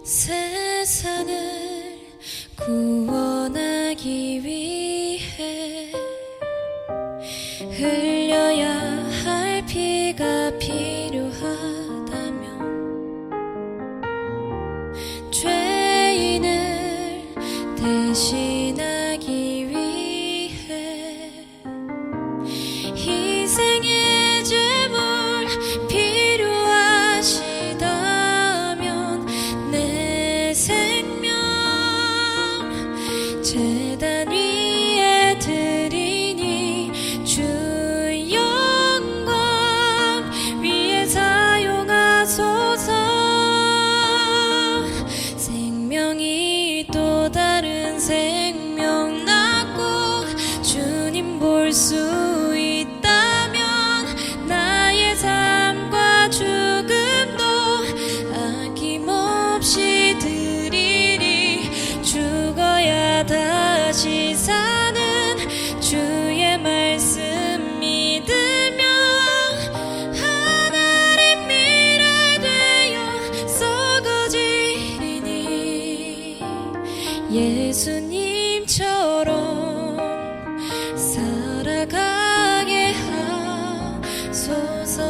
세상을 구원하기 위해 흘려야 할 피가 필요하다면 죄인을 대신하기 위해 희생의 제물 필요하시다면 내 생명 제단 위에 드리니 주 영광 위에 사용하소서. 생명이 또 다른 생명 낳고 주님 볼 수 있다면 나의 삶과 죽음도 아낌없이 드리리. 죽어야 다시 사는 주의 말씀 믿으며 하나의 미랄 되어 썩어지리니 예수님처럼 살아가게 하소서.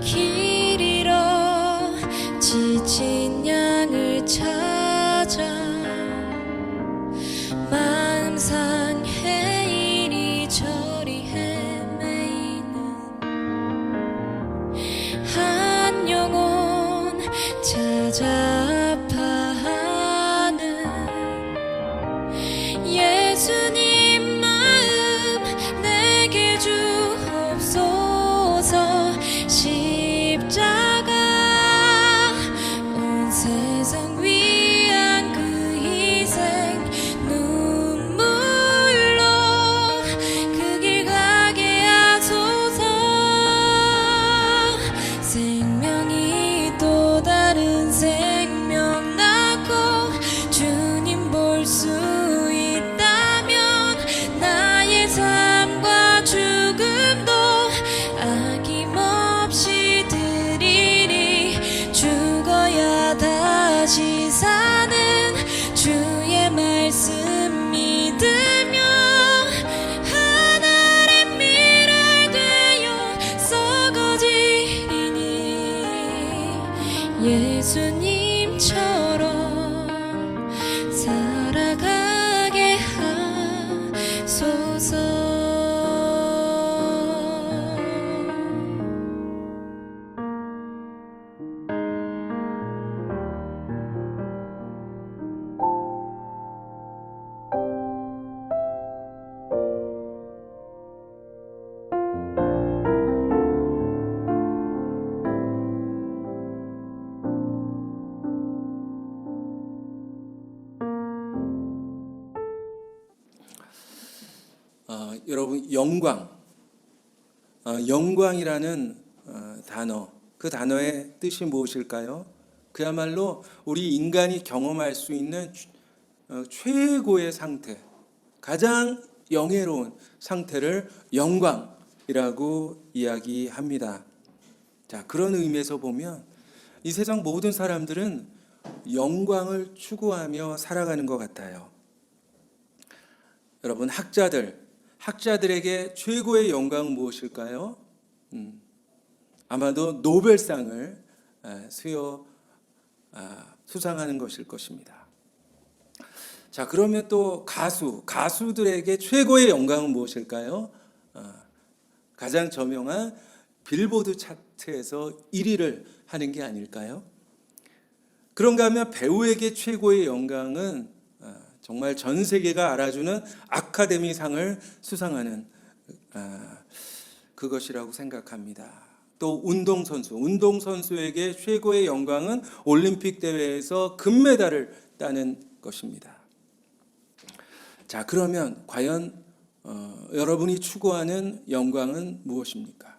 길 잃어 지친 양을 찾아 마음 상해 이리저리 헤매이는 한 영혼 찾아 아파하는 예수님 마음 내게 주옵소서. 십자가 온 세상 위한 그 희생 눈물로 그 길 가게 하소서. 생명이 또 다른 생명 낳고 주님 볼 수 있다면 나의 삶과 죽음도 아낌없이 드리리. 죽어야 다시 사는 주의 말씀 믿으며 하나의 미랄 되어 썩어지리니 예수님처럼 살아가게 하소서. 여러분, 영광이라는 단어, 그 단어의 뜻이 무엇일까요? 그야말로 우리 인간이 경험할 수 있는 최고의 상태, 가장 영예로운 상태를 영광이라고 이야기합니다. 자, 그런 의미에서 보면 이 세상 모든 사람들은 영광을 추구하며 살아가는 것 같아요. 여러분, 학자들에게 최고의 영광은 무엇일까요? 아마도 노벨상을 수상하는 것일 것입니다. 자, 그러면 또 가수들에게 최고의 영광은 무엇일까요? 가장 저명한 빌보드 차트에서 1위를 하는 게 아닐까요? 그런가 하면 배우에게 최고의 영광은 정말 전 세계가 알아주는 아카데미상을 수상하는 그것이라고 생각합니다. 또 운동선수에게 최고의 영광은 올림픽 대회에서 금메달을 따는 것입니다. 자, 그러면 과연 여러분이 추구하는 영광은 무엇입니까?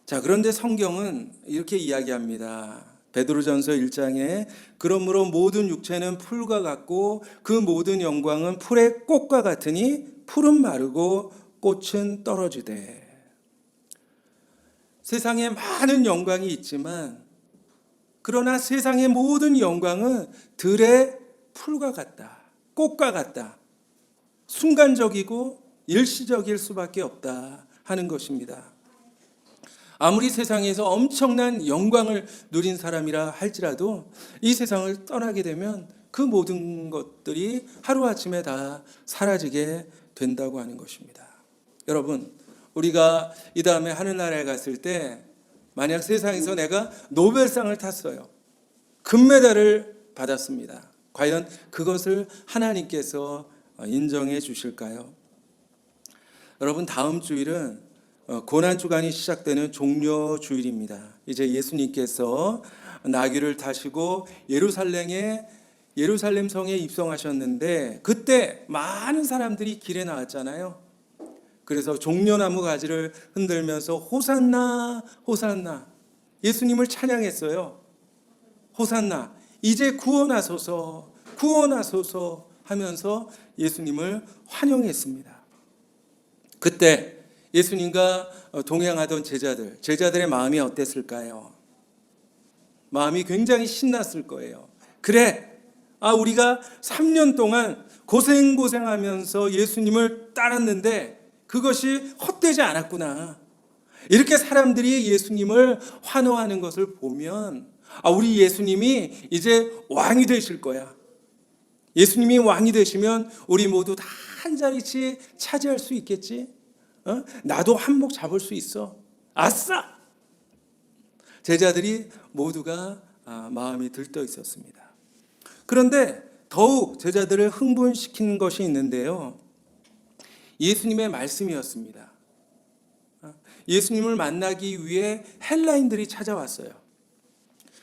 자, 그런데 성경은 이렇게 이야기합니다. 베드로전서 1장에 그러므로 모든 육체는 풀과 같고 그 모든 영광은 풀의 꽃과 같으니 풀은 마르고 꽃은 떨어지되. 세상에 많은 영광이 있지만 그러나 세상의 모든 영광은 들의 풀과 같다. 꽃과 같다. 순간적이고 일시적일 수밖에 없다 하는 것입니다. 아무리 세상에서 엄청난 영광을 누린 사람이라 할지라도 이 세상을 떠나게 되면 그 모든 것들이 하루아침에 다 사라지게 된다고 하는 것입니다. 여러분, 우리가 이 다음에 하늘나라에 갔을 때 만약 세상에서 내가 노벨상을 탔어요. 금메달을 받았습니다. 과연 그것을 하나님께서 인정해 주실까요? 여러분, 다음 주일은 고난주간이 시작되는 종려주일입니다. 이제 예수님께서 나귀를 타시고 예루살렘 성에 입성하셨는데 그때 많은 사람들이 길에 나왔잖아요. 그래서 종려나무 가지를 흔들면서 호산나 호산나 예수님을 찬양했어요. 호산나 이제 구원하소서 구원하소서 하면서 예수님을 환영했습니다. 그때 예수님과 동행하던 제자들의 마음이 어땠을까요? 마음이 굉장히 신났을 거예요. 그래, 우리가 3년 동안 고생하면서 예수님을 따랐는데 그것이 헛되지 않았구나. 이렇게 사람들이 예수님을 환호하는 것을 보면 우리 예수님이 이제 왕이 되실 거야. 예수님이 왕이 되시면 우리 모두 다 한 자리씩 차지할 수 있겠지? 나도 한몫 잡을 수 있어. 아싸! 제자들이 모두가 마음이 들떠 있었습니다. 그런데 더욱 제자들을 흥분시키는 것이 있는데요. 예수님의 말씀이었습니다. 예수님을 만나기 위해 헬라인들이 찾아왔어요.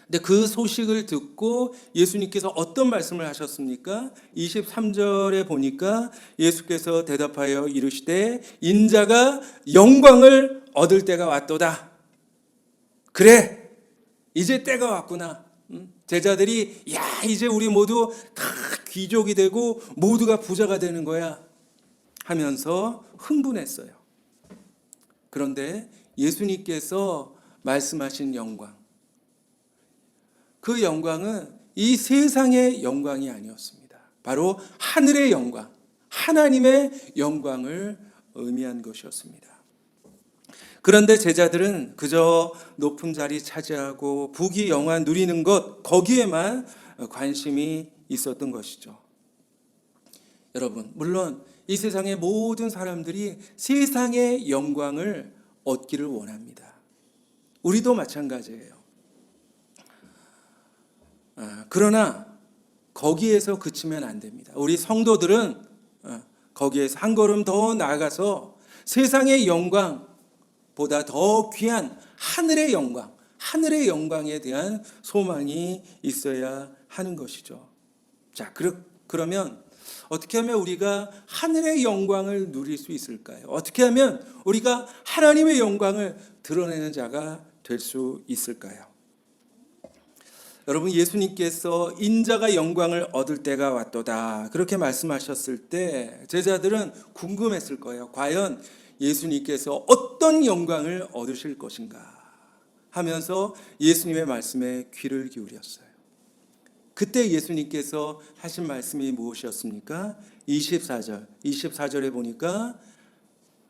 근데 그 소식을 듣고 예수님께서 어떤 말씀을 하셨습니까? 23절에 보니까 예수께서 대답하여 이르시되 인자가 영광을 얻을 때가 왔도다. 그래, 이제 때가 왔구나. 제자들이 이제 우리 모두 다 귀족이 되고 모두가 부자가 되는 거야 하면서 흥분했어요. 그런데 예수님께서 말씀하신 영광, 그 영광은 이 세상의 영광이 아니었습니다. 바로 하늘의 영광, 하나님의 영광을 의미한 것이었습니다. 그런데 제자들은 그저 높은 자리 차지하고 부귀영화 누리는 것, 거기에만 관심이 있었던 것이죠. 여러분, 물론 이 세상의 모든 사람들이 세상의 영광을 얻기를 원합니다. 우리도 마찬가지예요. 그러나 거기에서 그치면 안 됩니다. 우리 성도들은 거기에서 한 걸음 더 나아가서 세상의 영광보다 더 귀한 하늘의 영광, 하늘의 영광에 대한 소망이 있어야 하는 것이죠. 자, 그러면 어떻게 하면 우리가 하늘의 영광을 누릴 수 있을까요? 어떻게 하면 우리가 하나님의 영광을 드러내는 자가 될 수 있을까요? 여러분, 예수님께서 인자가 영광을 얻을 때가 왔도다 그렇게 말씀하셨을 때 제자들은 궁금했을 거예요. 과연 예수님께서 어떤 영광을 얻으실 것인가 하면서 예수님의 말씀에 귀를 기울였어요. 그때 예수님께서 하신 말씀이 무엇이었습니까? 24절에 보니까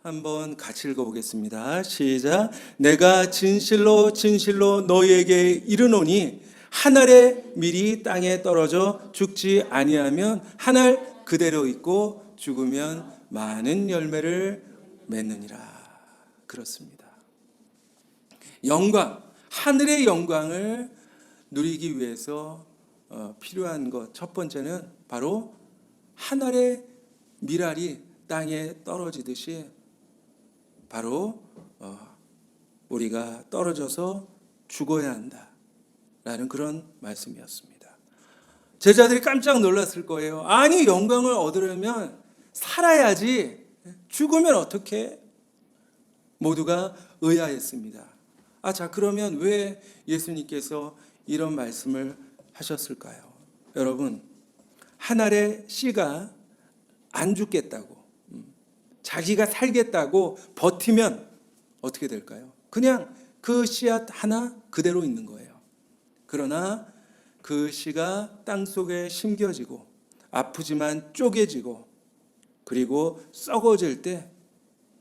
한번 같이 읽어보겠습니다. 시작. 내가 진실로 진실로 너희에게 이르노니 한 알의 밀이 땅에 떨어져 죽지 아니하면 한 알 그대로 있고 죽으면 많은 열매를 맺느니라. 그렇습니다. 영광, 하늘의 영광을 누리기 위해서 필요한 것 첫 번째는 바로 한 알의 밀알이 땅에 떨어지듯이 바로 우리가 떨어져서 죽어야 한다 라는 그런 말씀이었습니다. 제자들이 깜짝 놀랐을 거예요. 아니, 영광을 얻으려면 살아야지, 죽으면 어떡해? 모두가 의아했습니다. 자, 그러면 왜 예수님께서 이런 말씀을 하셨을까요? 여러분, 한 알의 씨가 안 죽겠다고, 자기가 살겠다고 버티면 어떻게 될까요? 그냥 그 씨앗 하나 그대로 있는 거예요. 그러나 그 씨가 땅속에 심겨지고 아프지만 쪼개지고 그리고 썩어질 때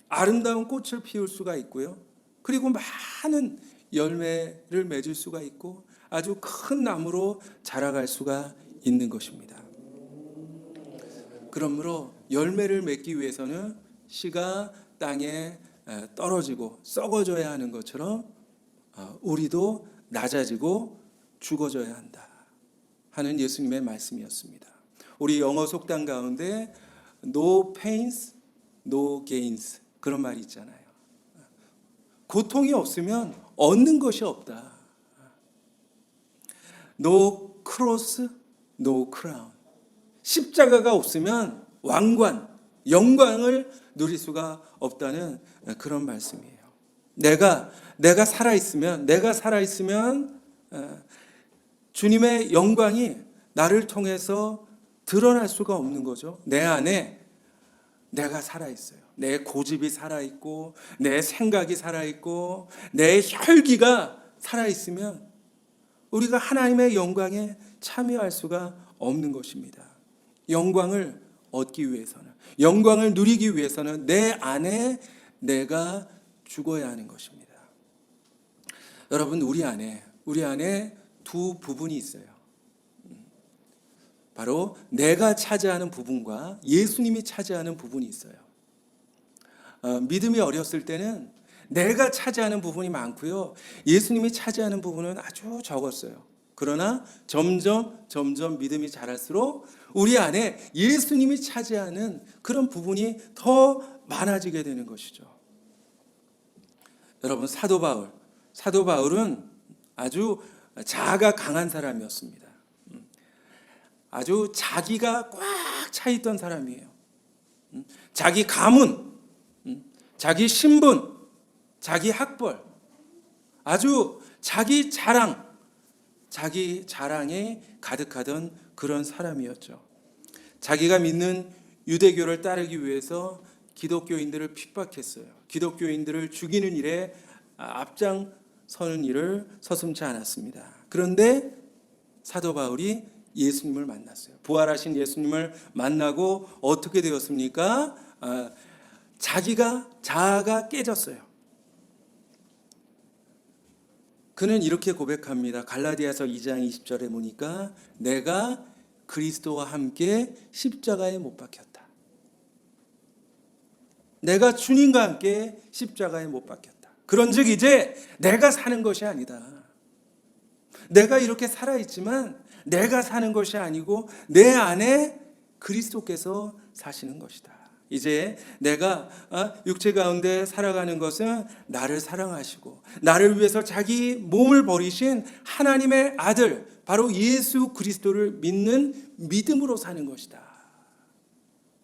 아름다운 꽃을 피울 수가 있고요. 그리고 많은 열매를 맺을 수가 있고 아주 큰 나무로 자라갈 수가 있는 것입니다. 그러므로 열매를 맺기 위해서는 씨가 땅에 떨어지고 썩어져야 하는 것처럼 우리도 낮아지고 죽어져야 한다 하는 예수님의 말씀이었습니다. 우리 영어 속담 가운데 No pains, no gains 그런 말이 있잖아요. 고통이 없으면 얻는 것이 없다. No cross, no crown. 십자가가 없으면 왕관, 영광을 누릴 수가 없다는 그런 말씀이에요. 내가 살아있으면 주님의 영광이 나를 통해서 드러날 수가 없는 거죠. 내 안에 내가 살아있어요. 내 고집이 살아있고 내 생각이 살아있고 내 혈기가 살아있으면 우리가 하나님의 영광에 참여할 수가 없는 것입니다. 영광을 얻기 위해서는, 영광을 누리기 위해서는 내 안에 내가 죽어야 하는 것입니다. 여러분, 우리 안에 두 부분이 있어요. 바로 내가 차지하는 부분과 예수님이 차지하는 부분이 있어요. 믿음이 어렸을 때는 내가 차지하는 부분이 많고요. 예수님이 차지하는 부분은 아주 적었어요. 그러나 점점 믿음이 자랄수록 우리 안에 예수님이 차지하는 그런 부분이 더 많아지게 되는 것이죠. 여러분, 사도 바울은 아주 자아가 강한 사람이었습니다. 아주 자기가 꽉 차 있던 사람이에요. 자기 가문, 자기 신분, 자기 학벌, 아주 자기 자랑에 가득하던 그런 사람이었죠. 자기가 믿는 유대교를 따르기 위해서 기독교인들을 핍박했어요. 기독교인들을 죽이는 일에 앞장서는 일을 서슴지 않았습니다. 그런데 사도 바울이 예수님을 만났어요. 부활하신 예수님을 만나고 어떻게 되었습니까? 자아가 깨졌어요. 그는 이렇게 고백합니다. 갈라디아서 2장 20절에 보니까 내가 그리스도와 함께 십자가에 못 박혔다. 내가 주님과 함께 십자가에 못 박혔다. 그런즉 이제 내가 사는 것이 아니다. 내가 이렇게 살아있지만 내가 사는 것이 아니고 내 안에 그리스도께서 사시는 것이다. 이제 내가 육체 가운데 살아가는 것은 나를 사랑하시고 나를 위해서 자기 몸을 버리신 하나님의 아들 바로 예수 그리스도를 믿는 믿음으로 사는 것이다.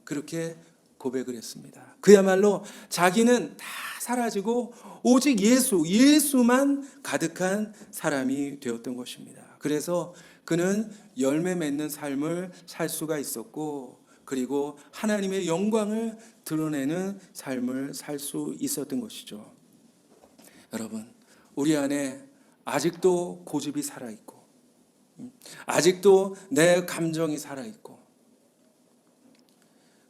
그렇게 고백을 했습니다. 그야말로 자기는 다 사라지고 오직 예수만 가득한 사람이 되었던 것입니다. 그래서 그는 열매 맺는 삶을 살 수가 있었고 그리고 하나님의 영광을 드러내는 삶을 살 수 있었던 것이죠. 여러분, 우리 안에 아직도 고집이 살아있고 아직도 내 감정이 살아있고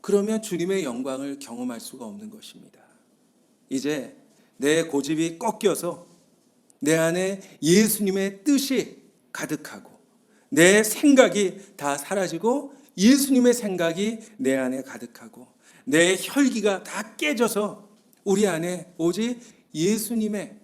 그러면 주님의 영광을 경험할 수가 없는 것입니다. 이제 내 고집이 꺾여서 내 안에 예수님의 뜻이 가득하고 내 생각이 다 사라지고 예수님의 생각이 내 안에 가득하고 내 혈기가 다 깨져서 우리 안에 오직 예수님의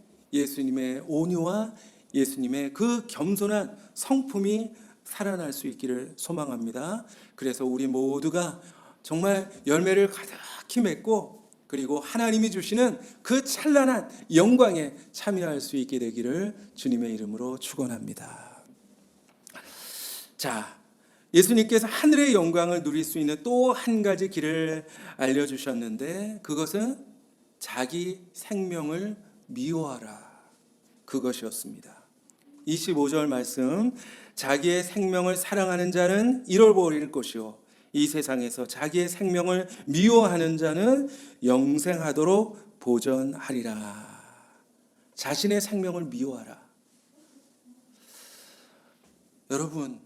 온유와 예수님의 그 겸손한 성품이 살아날 수 있기를 소망합니다. 그래서 우리 모두가 정말 열매를 가득히 맺고 그리고 하나님이 주시는 그 찬란한 영광에 참여할 수 있게 되기를 주님의 이름으로 축원합니다. 자, 예수님께서 하늘의 영광을 누릴 수 있는 또 한 가지 길을 알려주셨는데 그것은 자기 생명을 미워하라 그것이었습니다. 25절 말씀 자기의 생명을 사랑하는 자는 잃어버릴 것이요 이 세상에서 자기의 생명을 미워하는 자는 영생하도록 보전하리라. 자신의 생명을 미워하라. 여러분,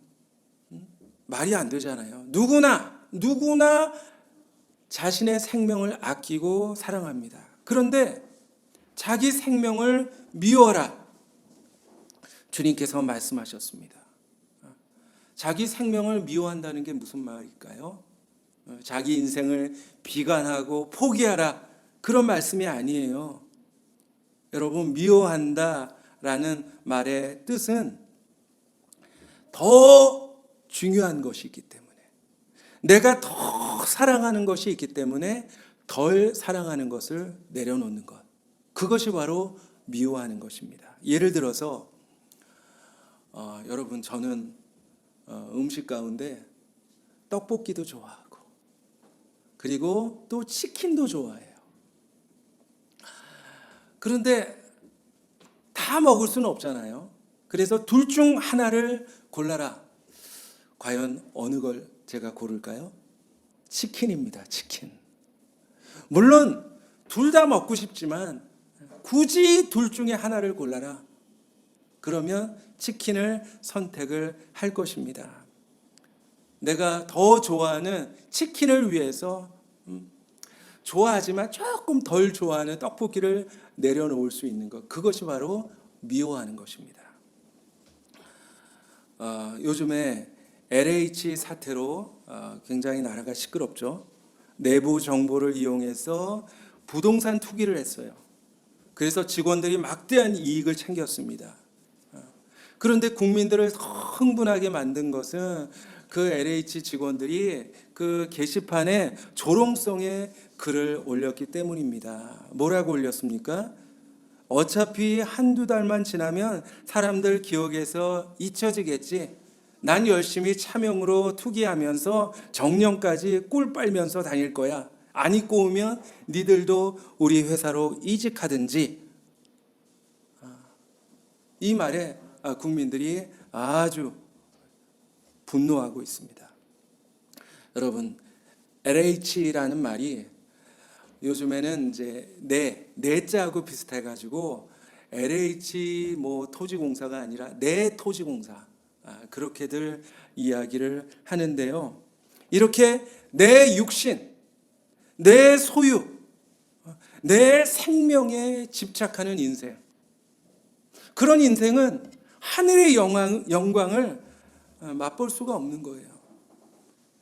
말이 안 되잖아요. 누구나 자신의 생명을 아끼고 사랑합니다. 그런데 자기 생명을 미워하라. 주님께서 말씀하셨습니다. 자기 생명을 미워한다는 게 무슨 말일까요? 자기 인생을 비관하고 포기하라. 그런 말씀이 아니에요. 여러분, 미워한다라는 말의 뜻은 더 중요한 것이 있기 때문에, 내가 더 사랑하는 것이 있기 때문에 덜 사랑하는 것을 내려놓는 것, 그것이 바로 미워하는 것입니다. 예를 들어서 여러분, 저는 음식 가운데 떡볶이도 좋아하고 그리고 또 치킨도 좋아해요. 그런데 다 먹을 수는 없잖아요. 그래서 둘 중 하나를 골라라. 과연 어느 걸 제가 고를까요? 치킨입니다. 치킨. 물론 둘 다 먹고 싶지만 굳이 둘 중에 하나를 골라라. 그러면 치킨을 선택을 할 것입니다. 내가 더 좋아하는 치킨을 위해서 좋아하지만 조금 덜 좋아하는 떡볶이를 내려놓을 수 있는 것, 그것이 바로 미워하는 것입니다. 요즘에 LH 사태로 굉장히 나라가 시끄럽죠. 내부 정보를 이용해서 부동산 투기를 했어요. 그래서 직원들이 막대한 이익을 챙겼습니다. 그런데 국민들을 흥분하게 만든 것은 그 LH 직원들이 그 게시판에 조롱성의 글을 올렸기 때문입니다. 뭐라고 올렸습니까? 어차피 한두 달만 지나면 사람들 기억에서 잊혀지겠지. 난 열심히 차명으로 투기하면서 정년까지 꿀 빨면서 다닐 거야. 안 입고 오면 니들도 우리 회사로 이직하든지. 이 말에 국민들이 아주 분노하고 있습니다. 여러분, LH라는 말이 요즘에는 이제 내자하고 비슷해가지고 LH 토지공사가 아니라 내 토지공사, 그렇게들 이야기를 하는데요. 이렇게 내 육신, 내 소유, 내 생명에 집착하는 인생, 그런 인생은 하늘의 영광을 맛볼 수가 없는 거예요.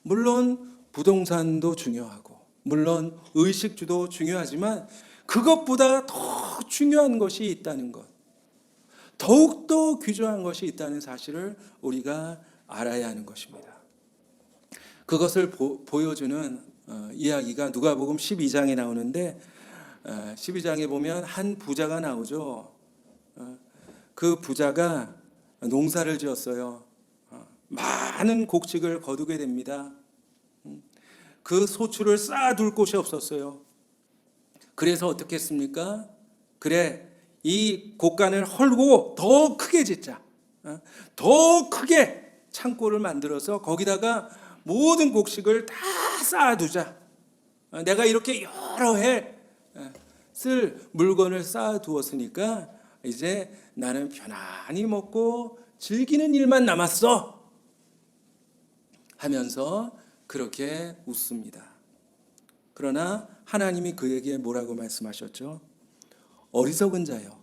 물론 부동산도 중요하고 물론 의식주도 중요하지만 그것보다 더 중요한 것이 있다는 것, 더욱더 귀중한 것이 있다는 사실을 우리가 알아야 하는 것입니다. 그것을 보여주는 이야기가 누가복음 12장에 나오는데 12장에 보면 한 부자가 나오죠. 그 부자가 농사를 지었어요. 많은 곡식을 거두게 됩니다. 그 소출을 쌓아둘 곳이 없었어요. 그래서 어떻게 했습니까? 그래, 이 곡간을 헐고 더 크게 짓자. 더 크게 창고를 만들어서 거기다가 모든 곡식을 다 쌓아두자. 내가 이렇게 여러 해 쓸 물건을 쌓아두었으니까 이제 나는 편안히 먹고 즐기는 일만 남았어 하면서 그렇게 웃습니다. 그러나 하나님이 그에게 뭐라고 말씀하셨죠? 어리석은 자여,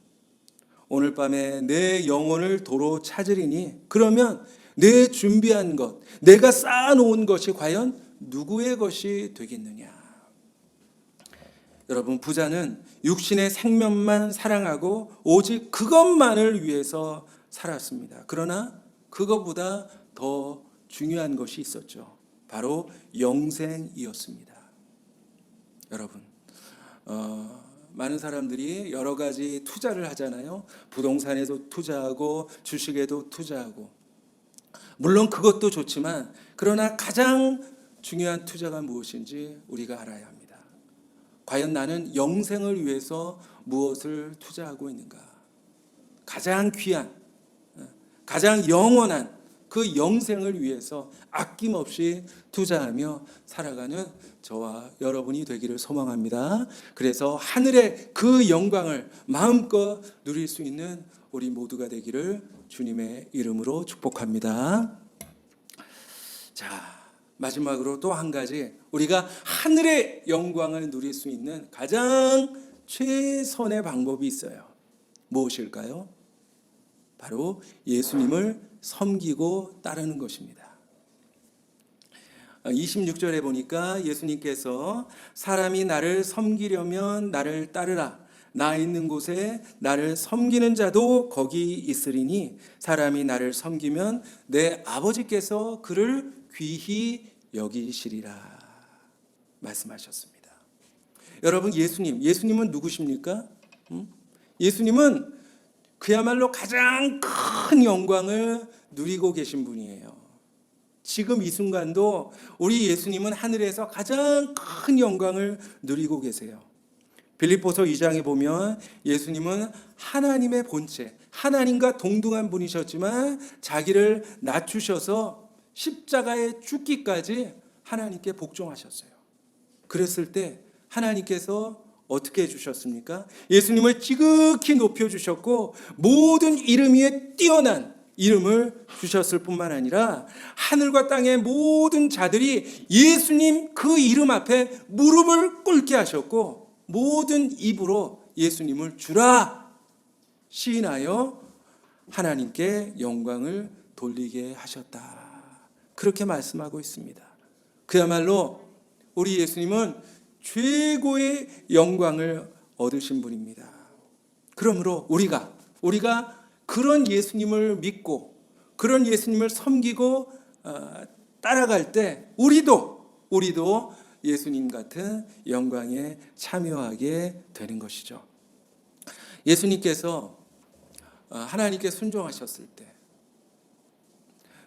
오늘 밤에 내 영혼을 도로 찾으리니 그러면 내 준비한 것, 내가 쌓아놓은 것이 과연 누구의 것이 되겠느냐. 여러분, 부자는 육신의 생명만 사랑하고 오직 그것만을 위해서 살았습니다. 그러나 그것보다 더 중요한 것이 있었죠. 바로 영생이었습니다. 여러분, 많은 사람들이 여러 가지 투자를 하잖아요. 부동산에도 투자하고 주식에도 투자하고. 물론 그것도 좋지만 그러나 가장 중요한 투자가 무엇인지 우리가 알아야 합니다. 과연 나는 영생을 위해서 무엇을 투자하고 있는가? 가장 귀한, 가장 영원한 그 그 영생을 위해서 아낌없이 투자하며 살아가는 저와 여러분이 되기를 소망합니다. 그래서 하늘의 그 영광을 마음껏 누릴 수 있는 우리 모두가 되기를 주님의 이름으로 축복합니다. 자, 마지막으로 또 한 가지, 우리가 하늘의 영광을 누릴 수 있는 가장 최선의 방법이 있어요. 무엇일까요? 바로 예수님을 섬기고 따르는 것입니다. 26절에 보니까 예수님께서 사람이 나를 섬기려면 나를 따르라. 나 있는 곳에 나를 섬기는 자도 거기 있으리니 사람이 나를 섬기면 내 아버지께서 그를 귀히 여기시리라 말씀하셨습니다. 여러분, 예수님은 누구십니까? 예수님은 그야말로 가장 큰 영광을 누리고 계신 분이에요. 지금 이 순간도 우리 예수님은 하늘에서 가장 큰 영광을 누리고 계세요. 빌립보서 2장에 보면 예수님은 하나님의 본체, 하나님과 동등한 분이셨지만 자기를 낮추셔서 십자가에 죽기까지 하나님께 복종하셨어요. 그랬을 때 하나님께서 어떻게 해주셨습니까? 예수님을 지극히 높여주셨고 모든 이름 위에 뛰어난 이름을 주셨을 뿐만 아니라 하늘과 땅의 모든 자들이 예수님 그 이름 앞에 무릎을 꿇게 하셨고 모든 입으로 예수님을 주라 시인하여 하나님께 영광을 돌리게 하셨다. 그렇게 말씀하고 있습니다. 그야말로 우리 예수님은 최고의 영광을 얻으신 분입니다. 그러므로 우리가 그런 예수님을 믿고 그런 예수님을 섬기고 따라갈 때 우리도 예수님 같은 영광에 참여하게 되는 것이죠. 예수님께서 하나님께 순종하셨을 때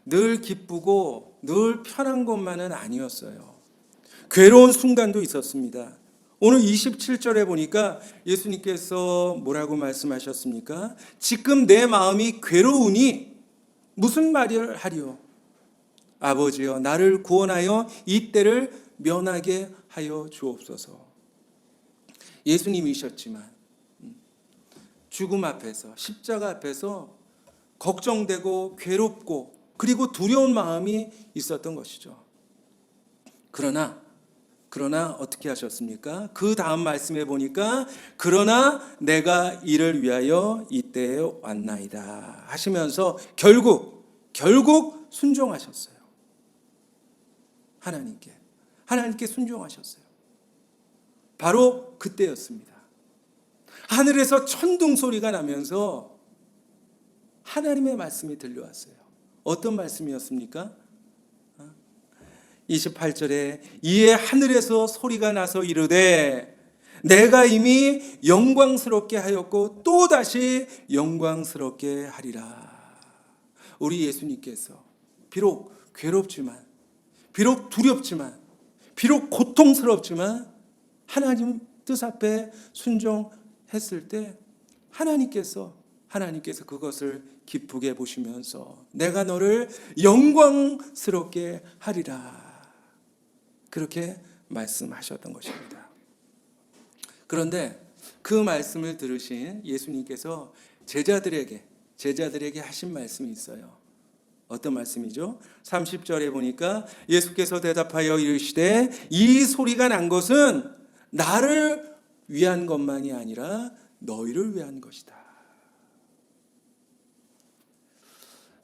늘 기쁘고 늘 편한 것만은 아니었어요. 괴로운 순간도 있었습니다. 오늘 27절에 보니까 예수님께서 뭐라고 말씀하셨습니까? 지금 내 마음이 괴로우니 무슨 말을 하리요? 아버지여, 나를 구원하여 이 때를 면하게 하여 주옵소서. 예수님이셨지만 죽음 앞에서, 십자가 앞에서 걱정되고 괴롭고 그리고 두려운 마음이 있었던 것이죠. 그러나 어떻게 하셨습니까? 그 다음 말씀에 보니까 그러나 내가 이를 위하여 이때에 왔나이다 하시면서 결국 순종하셨어요. 하나님께 순종하셨어요. 바로 그때였습니다. 하늘에서 천둥 소리가 나면서 하나님의 말씀이 들려왔어요. 어떤 말씀이었습니까? 28절에 이에 하늘에서 소리가 나서 이르되 내가 이미 영광스럽게 하였고 또다시 영광스럽게 하리라. 우리 예수님께서 비록 괴롭지만, 비록 두렵지만, 비록 고통스럽지만 하나님 뜻 앞에 순종했을 때 하나님께서 그것을 기쁘게 보시면서 내가 너를 영광스럽게 하리라 그렇게 말씀하셨던 것입니다. 그런데 그 말씀을 들으신 예수님께서 제자들에게 하신 말씀이 있어요. 어떤 말씀이죠? 30절에 보니까 예수께서 대답하여 이르시되 이 소리가 난 것은 나를 위한 것만이 아니라 너희를 위한 것이다.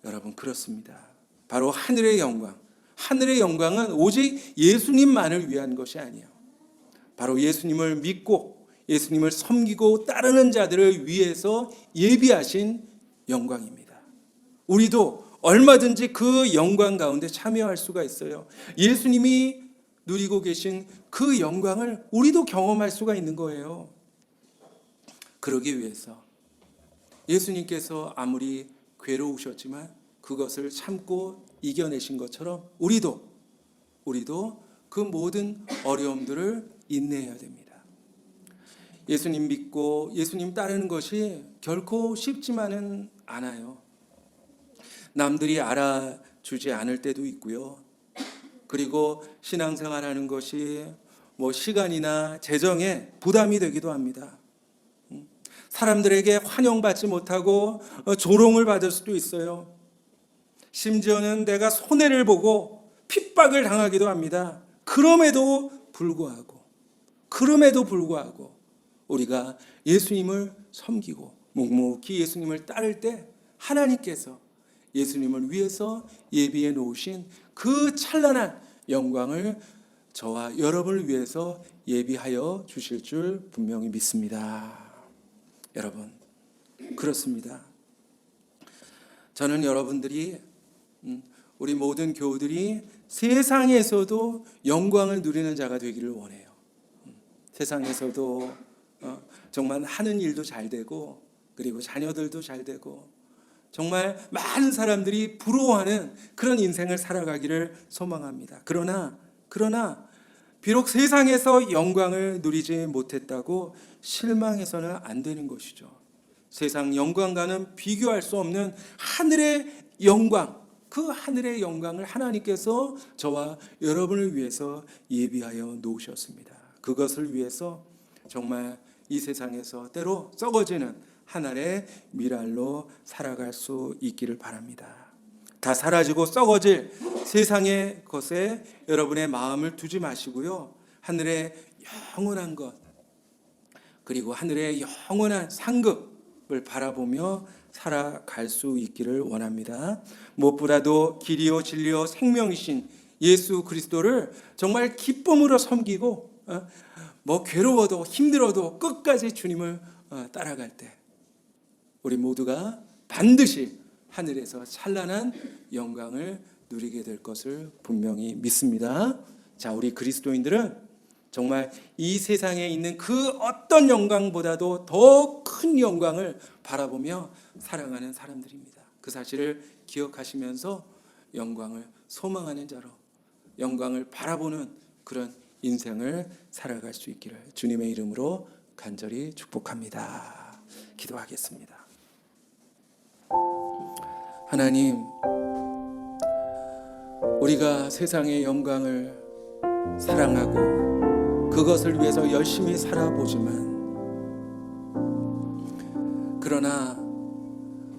여러분, 그렇습니다. 바로 하늘의 영광은 오직 예수님만을 위한 것이 아니에요. 바로 예수님을 믿고 예수님을 섬기고 따르는 자들을 위해서 예비하신 영광입니다. 우리도 얼마든지 그 영광 가운데 참여할 수가 있어요. 예수님이 누리고 계신 그 영광을 우리도 경험할 수가 있는 거예요. 그러기 위해서 예수님께서 아무리 괴로우셨지만 그것을 참고 이겨내신 것처럼 우리도 그 모든 어려움들을 인내해야 됩니다. 예수님 믿고 예수님 따르는 것이 결코 쉽지만은 않아요. 남들이 알아주지 않을 때도 있고요. 그리고 신앙생활하는 것이 뭐 시간이나 재정에 부담이 되기도 합니다. 사람들에게 환영받지 못하고 조롱을 받을 수도 있어요. 심지어는 내가 손해를 보고 핍박을 당하기도 합니다. 그럼에도 불구하고 우리가 예수님을 섬기고 묵묵히 예수님을 따를 때 하나님께서 예수님을 위해서 예비해 놓으신 그 찬란한 영광을 저와 여러분을 위해서 예비하여 주실 줄 분명히 믿습니다. 여러분, 그렇습니다. 저는 여러분들이 우리 모든 교우들이 세상에서도 영광을 누리는 자가 되기를 원해요. 세상에서도 정말 하는 일도 잘 되고 그리고 자녀들도 잘 되고 정말 많은 사람들이 부러워하는 그런 인생을 살아가기를 소망합니다. 그러나 비록 세상에서 영광을 누리지 못했다고 실망해서는 안 되는 것이죠. 세상 영광과는 비교할 수 없는 하늘의 영광, 그 하늘의 영광을 하나님께서 저와 여러분을 위해서 예비하여 놓으셨습니다. 그것을 위해서 정말 이 세상에서 때로 썩어지는 하늘의 미랄로 살아갈 수 있기를 바랍니다. 다 사라지고 썩어질 세상의 것에 여러분의 마음을 두지 마시고요. 하늘의 영원한 것 그리고 하늘의 영원한 상급을 바라보며 살아갈 수 있기를 원합니다. 무엇보다도 길이요 진리요 생명이신 예수 그리스도를 정말 기쁨으로 섬기고 뭐 괴로워도 힘들어도 끝까지 주님을 따라갈 때 우리 모두가 반드시 하늘에서 찬란한 영광을 누리게 될 것을 분명히 믿습니다. 자, 우리 그리스도인들은 정말 이 세상에 있는 그 어떤 영광보다도 더 큰 영광을 바라보며 살아가는 사람들입니다. 그 사실을 기억하시면서 영광을 소망하는 자로 영광을 바라보는 그런 인생을 살아갈 수 있기를 주님의 이름으로 간절히 축복합니다. 기도하겠습니다. 하나님, 우리가 세상의 영광을 사랑하고 그것을 위해서 열심히 살아보지만 그러나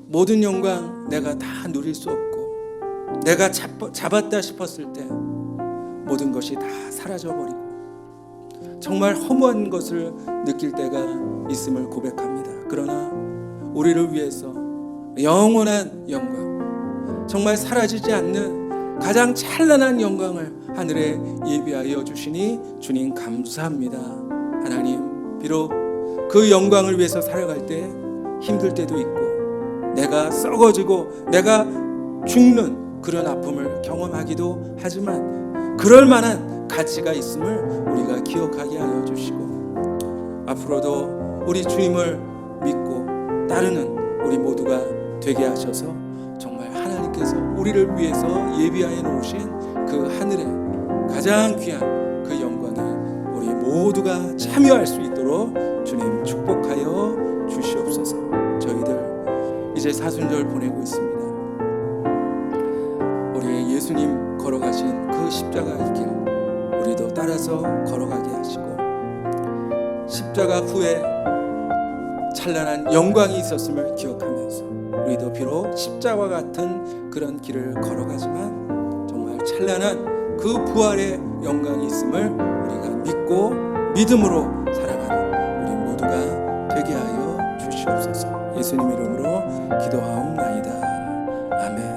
모든 영광 내가 다 누릴 수 없고 내가 잡았다 싶었을 때 모든 것이 다 사라져버리고 정말 허무한 것을 느낄 때가 있음을 고백합니다. 그러나 우리를 위해서 영원한 영광, 정말 사라지지 않는 가장 찬란한 영광을 하늘에 예비하여 주시니 주님 감사합니다. 하나님, 비록 그 영광을 위해서 살아갈 때 힘들 때도 있고 내가 썩어지고 내가 죽는 그런 아픔을 경험하기도 하지만 그럴 만한 가치가 있음을 우리가 기억하게 하여 주시고 앞으로도 우리 주님을 믿고 따르는 우리 모두가 되게 하셔서 정말 하나님께서 우리를 위해서 예비하여 놓으신 그 하늘의 가장 귀한 그 영광에 우리 모두가 참여할 수 있도록 주님 축복하여 주시옵소서. 저희들 이제 사순절 보내고 있습니다. 우리 예수님 걸어가신 그 십자가의 길 우리도 따라서 걸어가게 하시고 십자가 후에 찬란한 영광이 있었음을 기억하면서 우리도 비록 십자가와 같은 그런 길을 걸어가지만 정말 찬란한 그 부활의 영광이 있음을 우리가 믿고 믿음으로 살아가는 우리 모두가 되게 하여 주시옵소서. 예수님 이름으로 기도하옵나이다. 아멘.